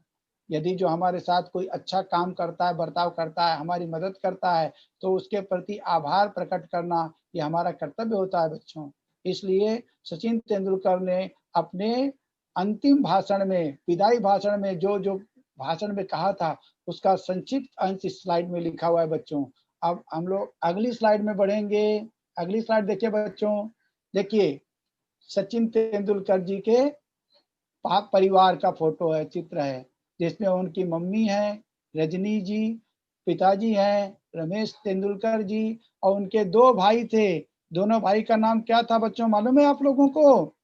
यदि जो हमारे साथ कोई अच्छा काम करता है, बर्ताव करता है, हमारी मदद करता है, तो उसके प्रति आभार प्रकट करना ये हमारा कर्तव्य होता है बच्चों। इसलिए सचिन तेंदुलकर ने अपने अंतिम भाषण में, विदाई भाषण में जो जो भाषण में कहा था, उसका संक्षिप्त अंश इस स्लाइड में लिखा हुआ है बच्चों। अब हम लोग अगली स्लाइड में बढ़ेंगे। अगली स्लाइड देखिए बच्चों। देखिए सचिन तेंदुलकर जी के परिवार का फोटो है, चित्र है, जिसमें उनकी मम्मी है रजनी जी, पिताजी हैं रमेश तेंदुलकर जी, और उनके दो भाई थे। दोनों भाई का नाम क्या था बच्चों, मालूम है आप लोगों को?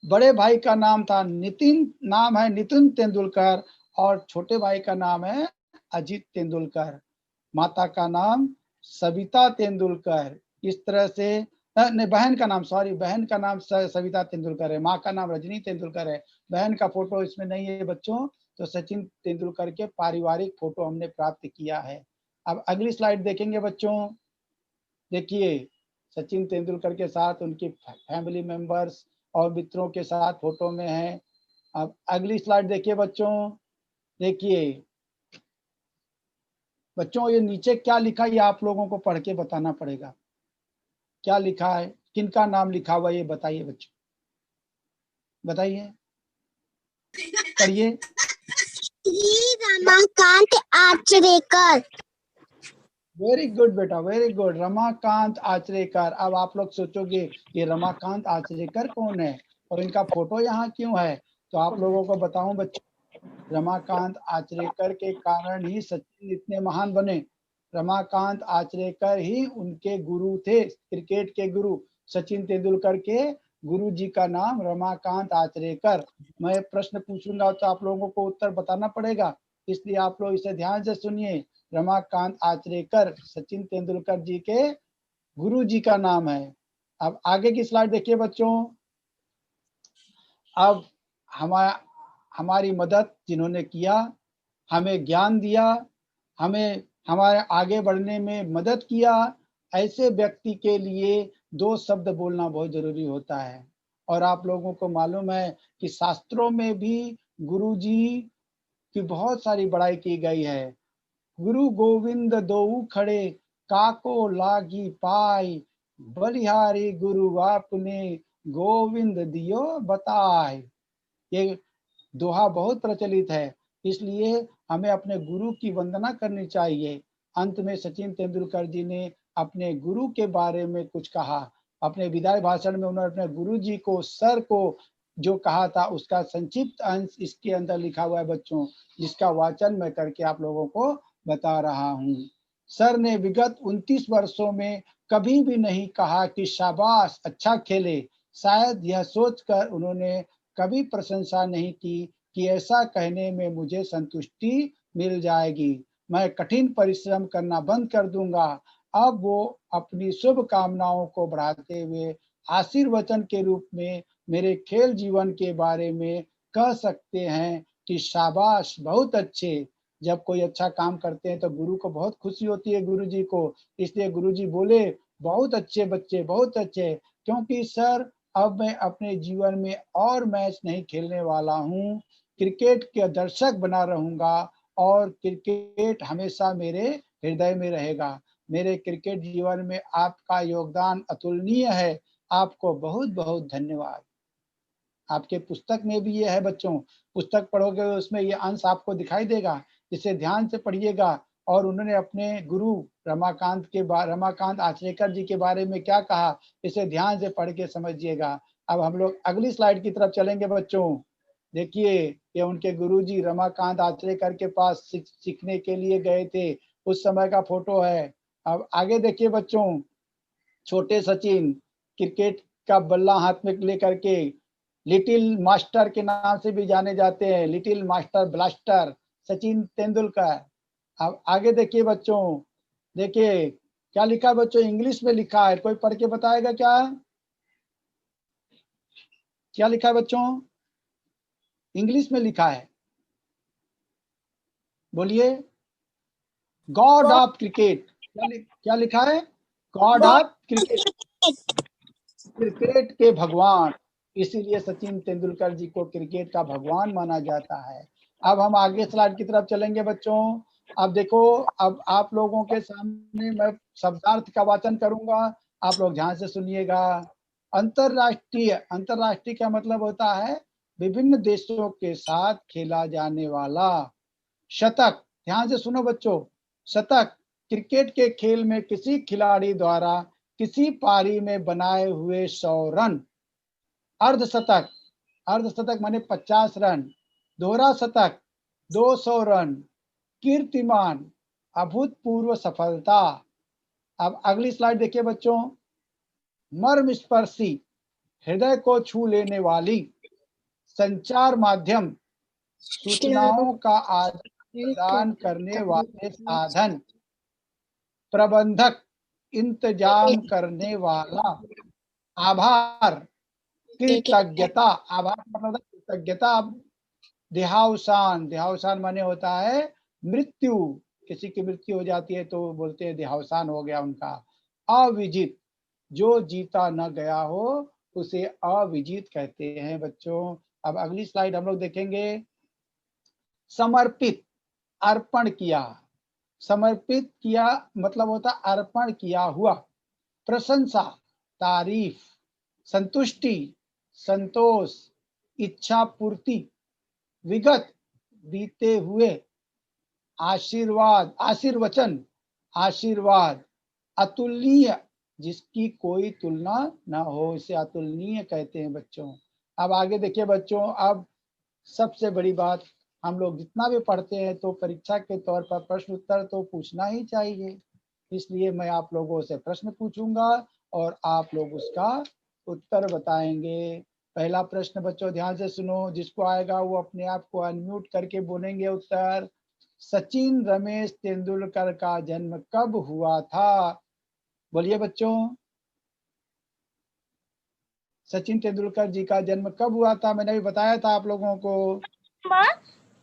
बड़े भाई का नाम था नितिन, नाम है नितिन तेंदुलकर, और छोटे भाई का नाम है अजीत तेंदुलकर। माता का नाम सविता तेंदुलकर। इस तरह से नहीं, बहन का नाम, सॉरी, बहन का नाम सविता तेंदुलकर है, माँ का नाम रजनी तेंदुलकर है। बहन का फोटो इसमें नहीं है बच्चों। तो सचिन तेंदुलकर के पारिवारिक फोटो हमने प्राप्त किया है। अब अगली स्लाइड देखेंगे बच्चों। देखिए सचिन तेंदुलकर के साथ उनकी फैमिली मेंबर्स और मित्रों के साथ फोटो में है। अब अगली स्लाइड देखिए बच्चों। देखिए बच्चों ये नीचे क्या लिखा है ये आप लोगों को पढ़ के बताना पड़ेगा। क्या लिखा है, किनका नाम लिखा हुआ है ये बताइए बच्चों, बताइए, पढ़िए। रमाकांत आचरेकर। वेरी गुड बेटा, वेरी गुड, रमाकांत आचरेकर। अब आप लोग सोचोगे ये रमाकांत आचरेकर कौन है और इनका फोटो यहाँ क्यों है, तो आप लोगों को बताऊं बच्चों, रमाकांत आचरेकर के कारण ही सचिन इतने महान बने। रमाकांत आचरेकर ही उनके गुरु थे, क्रिकेट के गुरु। सचिन तेंदुलकर के गुरु जी का नाम रमाकांत आचरेकर। मैं प्रश्न पूछूंगा तो आप लोगों को उत्तर बताना पड़ेगा, इसलिए आप लोग इसे ध्यान से सुनिए। रमाकांत आचरेकर सचिन तेंदुलकर जी के गुरु जी का नाम है। अब आगे की स्लाइड देखिए बच्चों। अब हमारी मदद जिन्होंने किया, हमें ज्ञान दिया, हमें हमारे आगे बढ़ने में मदद किया, ऐसे व्यक्ति के लिए दो शब्द बोलना बहुत जरूरी होता है। और आप लोगों को मालूम है कि शास्त्रों में भी गुरु जी की बहुत सारी बड़ाई की गई है। गुरु गोविंद दोऊ खड़े, काको लागी पाई, बलिहारी गुरु आपने गोविंद दियो बताए। ये दोहा बहुत प्रचलित है, इसलिए हमें अपने गुरु की वंदना करनी चाहिए। अंत में सचिन तेंदुलकर जी ने अपने गुरु के बारे में कुछ कहा। अपने विदाई भाषण में उन्होंने अपने गुरु जी को, सर को जो कहा था उसका संक्षिप्त अंश इसके अंदर लिखा हुआ है बच्चों, जिसका वाचन मैं करके आप लोगों को बता रहा हूँ। सर ने विगत 29 वर्षों में कभी भी नहीं कहा कि शाबाश अच्छा खेले। शायद यह सोचकर उन्होंने कभी प्रशंसा नहीं की कि ऐसा कहने में मुझे संतुष्टि मिल जाएगी, मैं कठिन परिश्रम करना बंद कर दूंगा। अब वो अपनी शुभ कामनाओं को बढ़ाते हुए आशीर्वचन के रूप में मेरे खेल जीवन के बारे में कह सकते हैं कि शाबाश बहुत अच्छे। जब कोई अच्छा काम करते हैं तो गुरु को बहुत खुशी होती है, गुरु जी को। इसलिए गुरु जी बोले बहुत अच्छे बच्चे, बहुत अच्छे, क्योंकि सर अब मैं अपने जीवन में और मैच नहीं खेलने वाला हूँ, क्रिकेट के दर्शक बना रहूंगा और क्रिकेट हमेशा मेरे हृदय में रहेगा। मेरे क्रिकेट जीवन में आपका योगदान अतुलनीय है। आपको बहुत बहुत धन्यवाद। आपके पुस्तक में भी ये है बच्चों, पुस्तक पढ़ोगे उसमें ये अंश आपको दिखाई देगा, इसे ध्यान से पढ़िएगा। और उन्होंने अपने गुरु रमाकांत आचरेकर जी के बारे में क्या कहा, इसे ध्यान से पढ़ के समझिएगा। अब हम लोग अगली स्लाइड की तरफ चलेंगे बच्चों। देखिए, ये उनके गुरुजी रमाकांत आचरेकर के पास सीखने के लिए गए थे, उस समय का फोटो है। अब आगे देखिए बच्चों, छोटे सचिन क्रिकेट का बल्ला हाथ में लेकर के लिटिल मास्टर के नाम से भी जाने जाते हैं, little master blaster Sachin Tendulkar. अब आगे देखिए बच्चों, देखिए क्या लिखा है बच्चों, इंग्लिश में लिखा है, कोई पढ़ के बताएगा क्या, क्या लिखा है बच्चों, इंग्लिश में लिखा है, बोलिए। गॉड ऑफ क्रिकेट, क्या लिखा है, गॉड ऑफ क्रिकेट, क्रिकेट के भगवान। इसीलिए सचिन तेंदुलकर जी को क्रिकेट का भगवान माना जाता है। अब हम आगे स्लाइड की तरफ चलेंगे बच्चों। अब देखो, अब आप लोगों के सामने मैं शब्दार्थ का वाचन करूंगा, आप लोग ध्यान से सुनिएगा। अंतरराष्ट्रीय, अंतरराष्ट्रीय का मतलब होता है विभिन्न देशों के साथ खेला जाने वाला। शतक, ध्यान से सुनो बच्चों, शतक क्रिकेट के खेल में किसी खिलाड़ी द्वारा किसी पारी में बनाए हुए 100 रन। अर्धशतक, अर्धशतक माने 50 रन। दोहरा शतक 200 रन। कीर्तिमान, अभूतपूर्व सफलता। अब अगली स्लाइड देखिए बच्चों, मर्मस्पर्शी, हृदय को छू लेने वाली। संचार माध्यम, सूचनाओं का आदान प्रदान करने वाले साधन। प्रबंधक, इंतजाम करने वाला। आभार, कृतज्ञता, आभार मतलब कृतज्ञता। देहावसान, देहावसान माने होता है मृत्यु, किसी की मृत्यु हो जाती है तो बोलते हैं देहावसान हो गया उनका। अविजित, जो जीता न गया हो उसे अविजित कहते हैं बच्चों। अब अगली स्लाइड हम लोग देखेंगे। समर्पित, अर्पण किया, समर्पित किया मतलब होता अर्पण किया हुआ। प्रशंसा, तारीफ। संतुष्टि, संतोष, इच्छा पूर्ति। विगत, बीते हुए। आशीर्वाद, आशीर्वचन, आशीर्वाद। अतुलनीय, जिसकी कोई तुलना ना हो, इसे अतुलनीय कहते हैं बच्चों। अब आगे देखिए बच्चों, अब सबसे बड़ी बात, हम लोग जितना भी पढ़ते हैं तो परीक्षा के तौर पर प्रश्न उत्तर तो पूछना ही चाहिए, इसलिए मैं आप लोगों से प्रश्न पूछूंगा और आप लोग उसका उत्तर बताएंगे। पहला प्रश्न बच्चों ध्यान से सुनो, जिसको आएगा वो अपने आप को अनम्यूट करके बोलेंगे उत्तर। सचिन रमेश तेंदुलकर का जन्म कब हुआ था, बोलिए बच्चों। सचिन तेंदुलकर जी का जन्म कब हुआ था, मैंने भी बताया था आप लोगों को।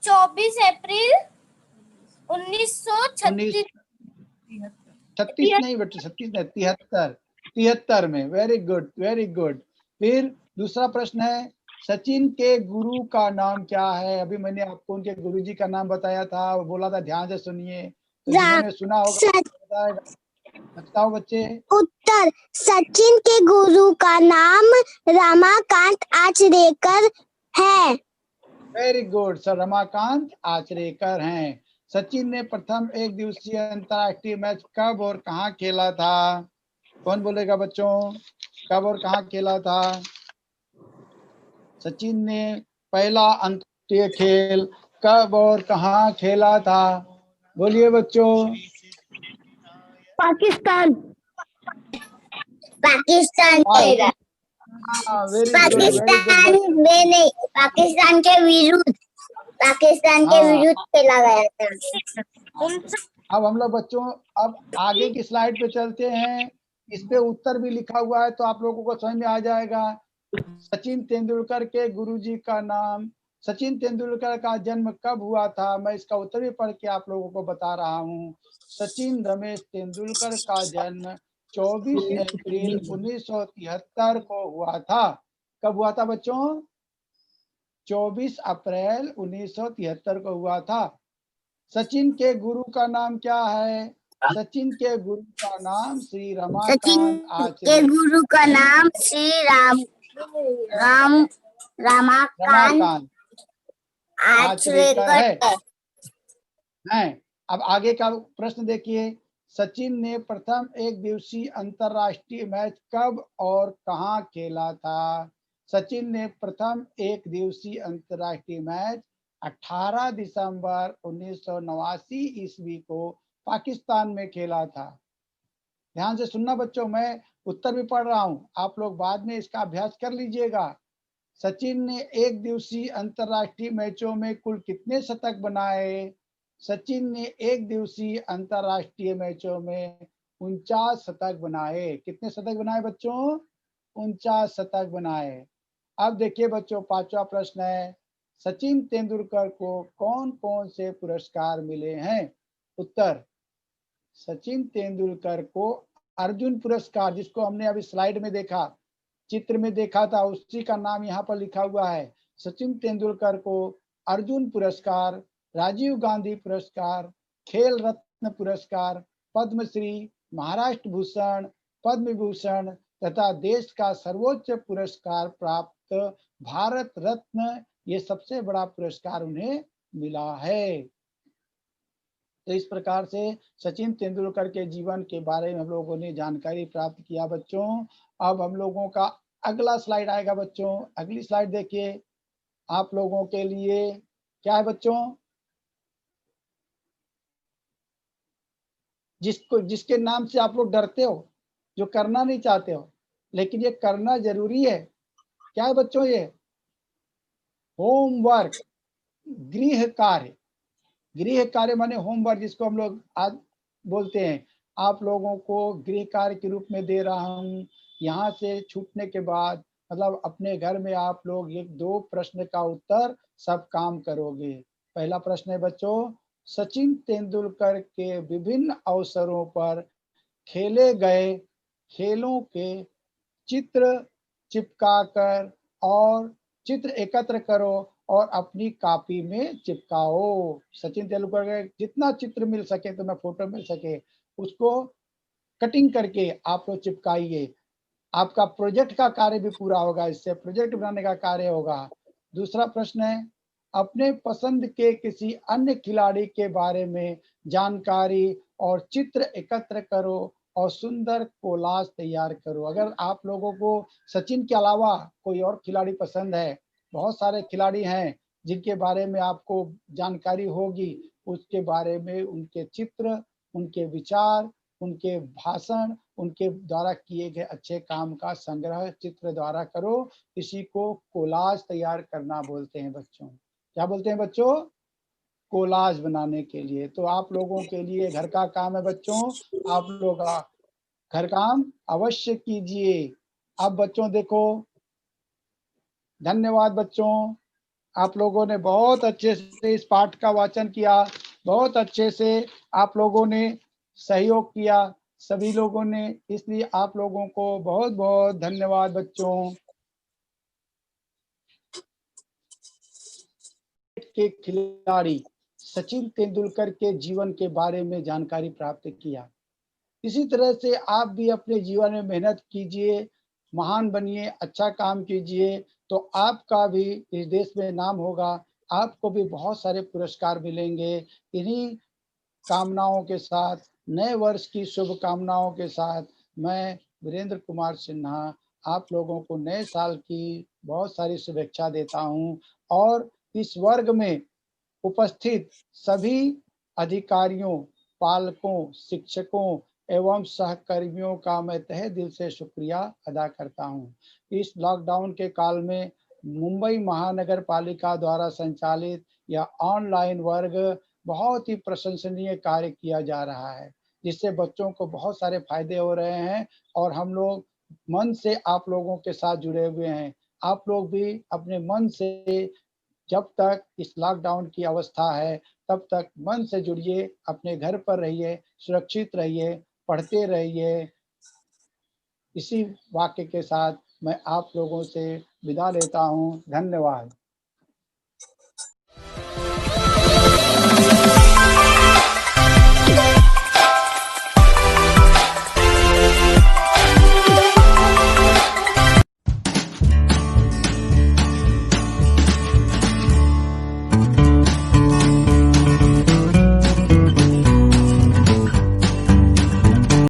24 अप्रैल 1936। 36 नहीं बेटे, 36 नहीं, 73, 73 में। Very good, very good. फिर दूसरा प्रश्न है, सचिन के गुरु का नाम क्या है। अभी मैंने आपको उनके गुरु जी का नाम बताया था और बोला था ध्यान से सुनिए, तो जिन्होंने सुना होगा बताएगा। बताओ बच्चे। उत्तर, सचिन के गुरु का नाम रमाकांत आचरेकर है। Very good sir, Ramakant Achrekar हैं। सचिन ने प्रथम एक दिवसीय अंतरराष्ट्रीय मैच कब और कहां खेला था? कौन बोलेगा बच्चों, कब और कहां खेला था? सचिन ने पहला अंतरराष्ट्रीय खेल कब और कहां खेला था? बोलिए बच्चों। Pakistan. Pakistan very good very good. Pakistan में नहीं, पाकिस्तान के विरुद्ध, पाकिस्तान के विरुद्ध खेला गया था। अब हम लोग बच्चों अब आगे की स्लाइड पे चलते हैं। इस पे उत्तर भी लिखा हुआ है तो आप लोगों को समझ में आ जाएगा। सचिन तेंदुलकर के गुरुजी का नाम, सचिन तेंदुलकर का जन्म कब हुआ था? मैं इसका उत्तर भी पढ़ के आप लोगों को बता रहा हूँ। सचिन रमेश तेंदुलकर का जन्म 24 अप्रैल 1973 को हुआ था। कब हुआ था बच्चों? 24 अप्रैल 1973 को हुआ था। सचिन के गुरु का नाम क्या है? सचिन के गुरु का नाम श्री रमाकांत आचरेकर। के गुरु का नाम श्री रमाकांत आचरेकर है। अब आगे का प्रश्न देखिए। सचिन ने प्रथम एक दिवसीय अंतरराष्ट्रीय मैच कब और कहां खेला था? सचिन ने प्रथम एक दिवसीय अंतरराष्ट्रीय मैच 18 दिसंबर 1989 ईस्वी को पाकिस्तान में खेला था। ध्यान से सुनना बच्चों, मैं उत्तर भी पढ़ रहा हूं, आप लोग बाद में इसका अभ्यास कर लीजिएगा। सचिन ने एक दिवसीय अंतरराष्ट्रीय मैचों में कुल कितने शतक बनाए? सचिन ने एक दिवसीय अंतरराष्ट्रीय मैचों में 49 शतक बनाए। कितने शतक बनाए बच्चों? 49 शतक बनाए। अब देखिए बच्चों, पांचवा प्रश्न है, सचिन तेंदुलकर को कौन कौन से पुरस्कार मिले हैं? उत्तर, सचिन तेंदुलकर को अर्जुन पुरस्कार, जिसको हमने अभी स्लाइड में देखा, चित्र में देखा था, उसी का नाम यहाँ पर लिखा हुआ है। सचिन तेंदुलकर को अर्जुन पुरस्कार, राजीव गांधी पुरस्कार, खेल रत्न पुरस्कार, पद्मश्री, महाराष्ट्र भूषण, पद्म विभूषण तथा देश का सर्वोच्च पुरस्कार प्राप्त भारत रत्न, ये सबसे बड़ा पुरस्कार उन्हें मिला है। तो इस प्रकार से सचिन तेंदुलकर के जीवन के बारे में हम लोगों ने जानकारी प्राप्त किया बच्चों। अब हम लोगों का अगला स्लाइड आएगा बच्चों। अगली स्लाइड देखिए आप लोगों के लिए क्या है बच्चों? जिसके नाम से आप लोग डरते हो, जो करना नहीं चाहते हो, लेकिन ये करना जरूरी है। क्या है बच्चों? ये होमवर्क, गृह कार्य। गृह कार्य माने होमवर्क, जिसको हम लोग आज बोलते हैं। आप लोगों को गृह कार्य के रूप में दे रहा हूँ। यहाँ से छूटने के बाद मतलब अपने घर में आप लोग एक दो प्रश्न का उत्तर सब काम करोगे। पहला प्रश्न है बच्चों, सचिन तेंदुलकर के विभिन्न अवसरों पर खेले गए खेलों के चित्र चिपकाकर और चित्र एकत्र करो और अपनी कॉपी में चिपकाओ। सचिन तेंदुलकर के जितना चित्र मिल सके, तो मैं फोटो मिल सके, उसको कटिंग करके आप लोग चिपकाइए। आपका प्रोजेक्ट का कार्य भी पूरा होगा, इससे प्रोजेक्ट बनाने का कार्य होगा। दूसरा प्रश्न है, अपने पसंद के किसी अन्य खिलाड़ी के बारे में जानकारी और चित्र एकत्र करो और सुंदर कोलाज तैयार करो। अगर आप लोगों को सचिन के अलावा कोई और खिलाड़ी पसंद है, बहुत सारे खिलाड़ी हैं जिनके बारे में आपको जानकारी होगी, उसके बारे में उनके चित्र, उनके विचार, उनके भाषण, उनके द्वारा किए गए अच्छे काम का संग्रह चित्र द्वारा करो। इसी को कोलाज तैयार करना बोलते हैं बच्चों। क्या बोलते हैं बच्चों? कोलाज बनाने के लिए। तो आप लोगों के लिए घर का काम है बच्चों, आप लोग घर काम अवश्य कीजिए। अब बच्चों देखो, धन्यवाद बच्चों, आप लोगों ने बहुत अच्छे से इस पाठ का वाचन किया, बहुत अच्छे से आप लोगों ने सहयोग किया सभी लोगों ने, इसलिए आप लोगों को बहुत बहुत धन्यवाद बच्चों। के खिलाड़ी सचिन तेंदुलकर के जीवन के बारे में जानकारी प्राप्त किया। इसी तरह से आप भी अपने जीवन में मेहनत कीजिए, महान बनिए, अच्छा काम कीजिए, तो आपका भी इस देश में नाम होगा, आपको भी बहुत सारे पुरस्कार मिलेंगे। इन्हीं कामनाओं के साथ, नए वर्ष की शुभकामनाओं के साथ मैं वीरेंद्र कुमार सिन्हा आप लोगों को नए साल की बहुत सारी शुभेच्छा देता हूँ और इस वर्ग में उपस्थित सभी अधिकारियों, पालकों, शिक्षकों एवं सहकर्मियों का मैं तहे दिल से शुक्रिया अदा करता हूँ। इस लॉकडाउन के काल में मुंबई महानगर पालिका द्वारा संचालित यह ऑनलाइन वर्ग बहुत ही प्रशंसनीय कार्य किया जा रहा है, जिससे बच्चों को बहुत सारे फायदे हो रहे हैं और हम लोग मन से आप लोगों के साथ जुड़े हुए हैं। आप लोग भी अपने मन से जब तक इस लॉकडाउन की अवस्था है, तब तक मन से जुड़िए, अपने घर पर रहिए, सुरक्षित रहिए, पढ़ते रहिए। इसी वाक्य के साथ मैं आप लोगों से विदा लेता हूँ। धन्यवाद।